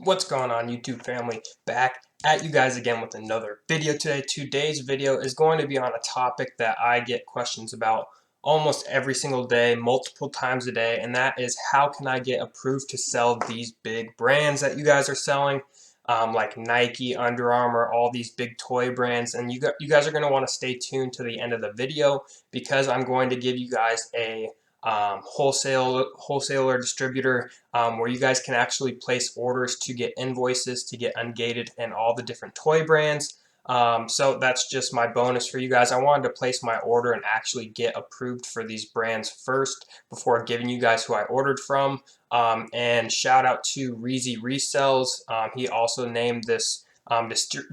What's going on, YouTube family? Back at you guys again with another video today. Today's video is going to be on a topic that I get questions about almost every single day, multiple times a day, and that is how can I get approved to sell these big brands that you guys are selling, like Nike, Under Armour, all these big toy brands. And you guys are going to want to stay tuned to the end of the video because I'm going to give you guys a wholesaler distributor where you guys can actually place orders to get invoices to get ungated and all the different toy brands. So that's just my bonus for you guys. I wanted to place my order and actually get approved for these brands first before giving you guys who I ordered from. And shout out to Reezy Resells. He also named this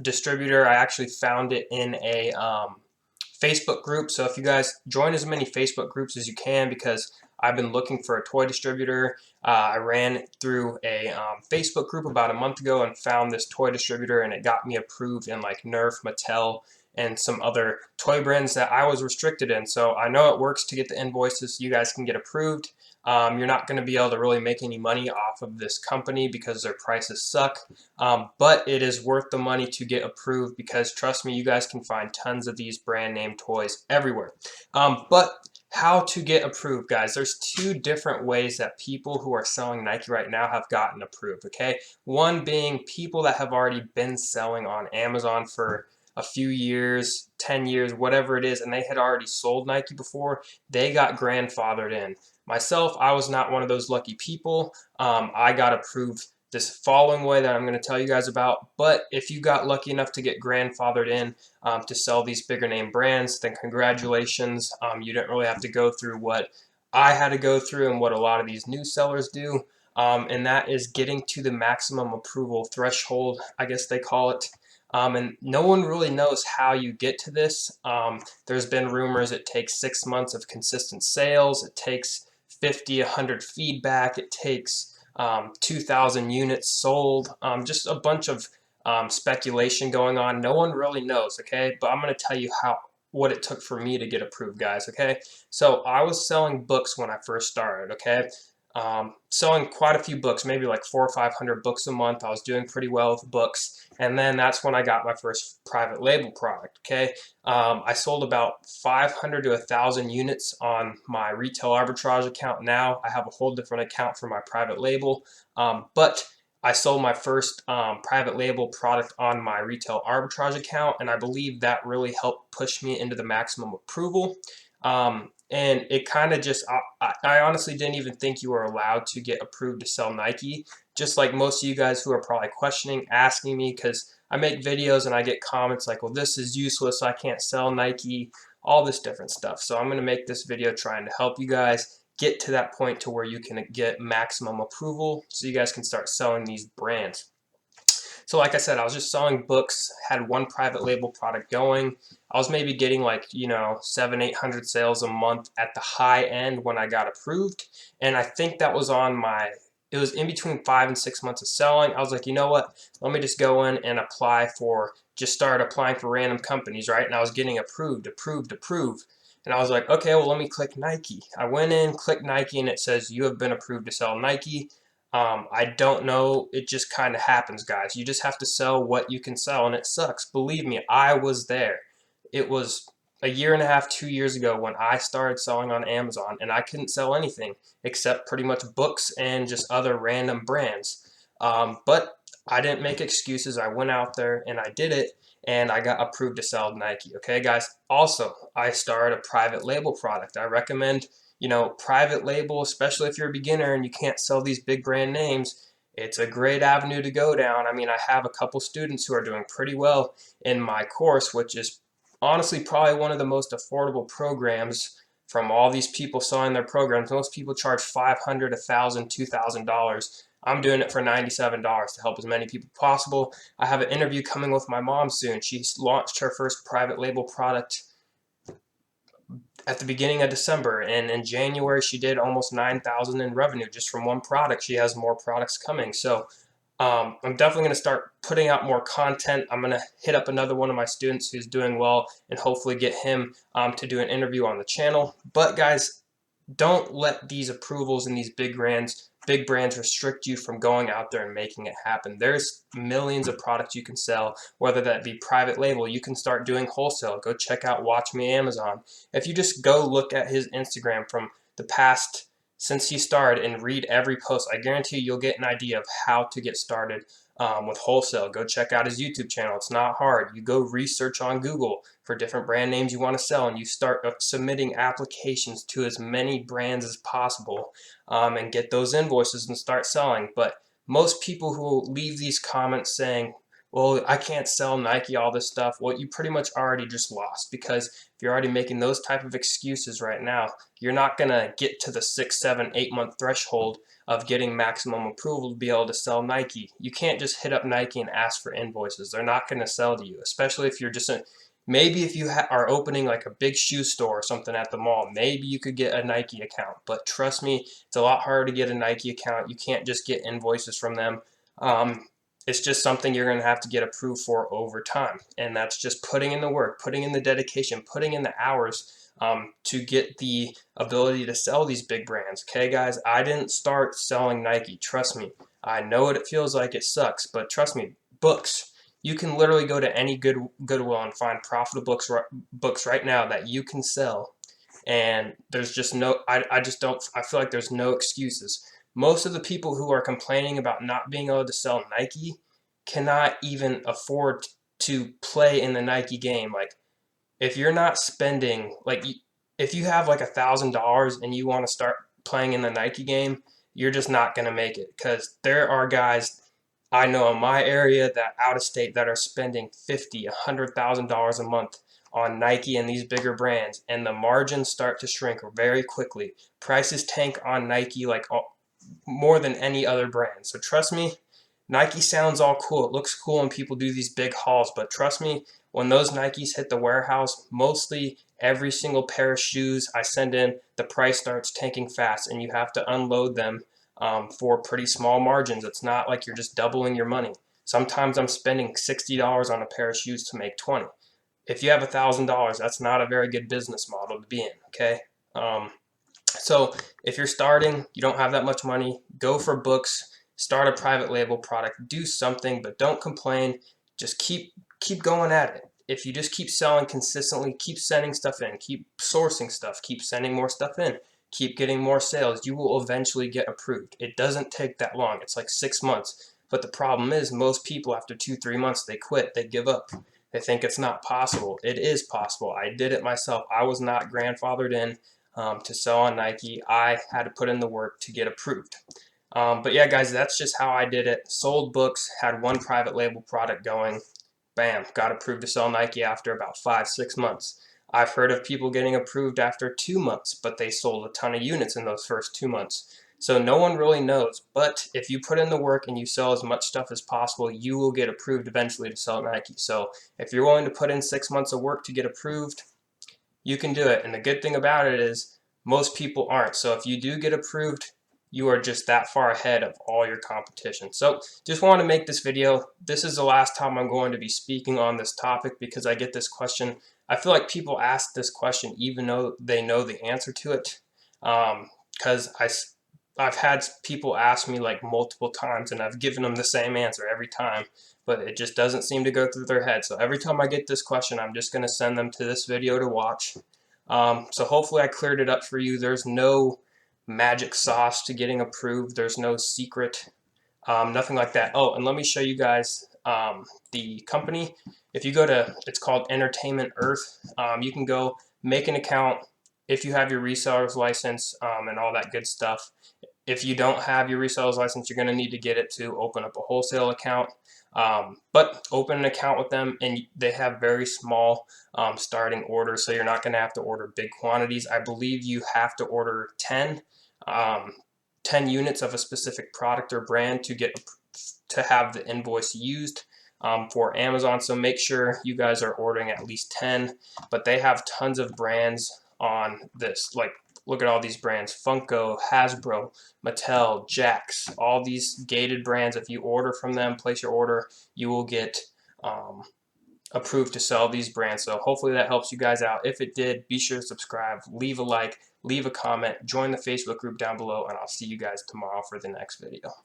distributor. I actually found it in a Facebook group. So if you guys join as many Facebook groups as you can, because I've been looking for a toy distributor. I ran through a Facebook group about a month ago and found this toy distributor, and it got me approved in like Nerf, Mattel, and some other toy brands that I was restricted in. So I know it works to get the invoices so you guys can get approved. You're not going to be able to really make any money off of this company because their prices suck, but it is worth the money to get approved because trust me, you guys can find tons of these brand name toys everywhere. But how to get approved, guys? There's two different ways that people who are selling Nike right now have gotten approved, okay? One being people that have already been selling on Amazon for a few years, 10 years, whatever it is, and they had already sold Nike before, they got grandfathered in. Myself, I was not one of those lucky people. I got approved this following way that I'm going to tell you guys about. But if you got lucky enough to get grandfathered in to sell these bigger name brands, then congratulations. You didn't really have to go through what I had to go through and what a lot of these new sellers do. And that is getting to the maximum approval threshold, I guess they call it. And no one really knows how you get to this. There's been rumors it takes 6 months of consistent sales. It takes 50, 100 feedback. It takes 2,000 units sold. Just a bunch of speculation going on. No one really knows, okay? But I'm going to tell you what it took for me to get approved, guys, okay? So I was selling books when I first started, okay? Selling quite a few books, maybe like 400 or 500 books a month. I was doing pretty well with books. And then that's when I got my first private label product, okay? I sold about 500 to 1,000 units on my retail arbitrage account. Now I have a whole different account for my private label. But I sold my first private label product on my retail arbitrage account, and I believe that really helped push me into the maximum approval. And it kind of just, I honestly didn't even think you were allowed to get approved to sell Nike, just like most of you guys who are probably questioning, asking me, because I make videos and I get comments like, well, this is useless, I can't sell Nike, all this different stuff. So I'm going to make this video trying to help you guys get to that point to where you can get maximum approval so you guys can start selling these brands. So like I said, I was just selling books, had one private label product going. I was maybe getting like, 700, 800 sales a month at the high end when I got approved. And I think that was it was in between 5 and 6 months of selling. I was like, you know what? Let me just go in and just start applying for random companies, right? And I was getting approved. And I was like, okay, well, let me click Nike. I went in, clicked Nike, and it says you have been approved to sell Nike. I don't know. It just kind of happens, guys. You just have to sell what you can sell, and it sucks. Believe me, I was there. It was a year and a half, 2 years ago when I started selling on Amazon, and I couldn't sell anything except pretty much books and just other random brands. But I didn't make excuses. I went out there and I did it, and I got approved to sell Nike. Okay, guys. Also, I started a private label product. I recommend private label, especially if you're a beginner and you can't sell these big brand names. It's a great avenue to go down. I mean, I have a couple students who are doing pretty well in my course, which is honestly probably one of the most affordable programs from all these people selling their programs. Most people charge $500, $1,000, $2,000. I'm doing it for $97 to help as many people possible. I have an interview coming with my mom soon. She's launched her first private label product at the beginning of December, and in January she did almost 9,000 in revenue just from one product. She has more products coming, so I'm definitely going to start putting out more content. I'm going to hit up another one of my students who's doing well and hopefully get him to do an interview on the channel. But guys, don't let these approvals and these big brands big brands restrict you from going out there and making it happen. There's millions of products you can sell, whether that be private label. You can start doing wholesale. Go check out Watch Me Amazon. If you just go look at his Instagram from the past since he started and read every post, I guarantee you'll get an idea of how to get started with wholesale. Go check out his YouTube channel. It's not hard. You go research on Google for different brand names you want to sell, and you start submitting applications to as many brands as possible, and get those invoices and start selling. But most people who leave these comments saying, well, I can't sell Nike, all this stuff, well, you pretty much already just lost, because if you're already making those type of excuses right now, you're not going to get to the 6, 7, 8 month threshold of getting maximum approval to be able to sell Nike. You can't just hit up Nike and ask for invoices. They're not going to sell to you, especially if you're just maybe if you are opening like a big shoe store or something at the mall, maybe you could get a Nike account. But trust me, it's a lot harder to get a Nike account. You can't just get invoices from them. It's just something you're going to have to get approved for over time. And that's just putting in the work, putting in the dedication, putting in the hours to get the ability to sell these big brands. Okay, guys, I didn't start selling Nike. Trust me. I know what it feels like. It sucks. But trust me, books. You can literally go to any Goodwill and find profitable books right now that you can sell. And there's just no, I just don't, I feel like there's no excuses. Most of the people who are complaining about not being able to sell Nike cannot even afford to play in the Nike game. Like, if you're not spending, like, if you have like $1,000 and you want to start playing in the Nike game, you're just not going to make it, because there are guys I know in my area that out of state that are spending $50,000, $100,000 a month on Nike and these bigger brands, and the margins start to shrink very quickly. Prices tank on Nike like more than any other brand. So trust me, Nike sounds all cool. It looks cool when people do these big hauls, but trust me, when those Nikes hit the warehouse, mostly every single pair of shoes I send in, the price starts tanking fast, and you have to unload them for pretty small margins. It's not like you're just doubling your money. Sometimes I'm spending $60 on a pair of shoes to make 20. If you have $1,000, that's not a very good business model to be in, okay? So if you're starting, you don't have that much money, go for books, start a private label product, do something, but don't complain. Just keep going at it. If you just keep selling consistently, keep sending stuff in, keep sourcing stuff, keep sending more stuff in, keep getting more sales, you will eventually get approved. It doesn't take that long. It's like 6 months. But the problem is, most people after 2-3 months, they quit, they give up. They think it's not possible. It is possible. I did it myself. I was not grandfathered in to sell on Nike. I had to put in the work to get approved. But yeah, guys, that's just how I did it. Sold books, had one private label product going. Bam, got approved to sell Nike after about 5-6 months. I've heard of people getting approved after 2 months, but they sold a ton of units in those first 2 months. So no one really knows, but if you put in the work and you sell as much stuff as possible, you will get approved eventually to sell Nike. So if you're willing to put in 6 months of work to get approved, you can do it. And the good thing about it is most people aren't. So if you do get approved, you are just that far ahead of all your competition. So just want to make this video. This is the last time I'm going to be speaking on this topic, because I get this question. I feel like people ask this question even though they know the answer to it, because I've had people ask me like multiple times, and I've given them the same answer every time, but it just doesn't seem to go through their head. So every time I get this question, I'm just going to send them to this video to watch. So hopefully I cleared it up for you. There's no magic sauce to getting approved. There's no secret, nothing like that. Oh, and let me show you guys the company. If you go to, it's called Entertainment Earth. You can go make an account if you have your reseller's license and all that good stuff. If you don't have your reseller's license, you're going to need to get it to open up a wholesale account. But open an account with them, and they have very small starting orders, so you're not going to have to order big quantities. I believe you have to order 10 units of a specific product or brand to have the invoice used for Amazon. So make sure you guys are ordering at least 10. But they have tons of brands on this. Like, look at all these brands: Funko, Hasbro, Mattel, Jax, all these gated brands. If you order from them, place your order, you will get approved to sell these brands. So hopefully that helps you guys out. If it did, be sure to subscribe, leave a like, leave a comment, join the Facebook group down below, and I'll see you guys tomorrow for the next video.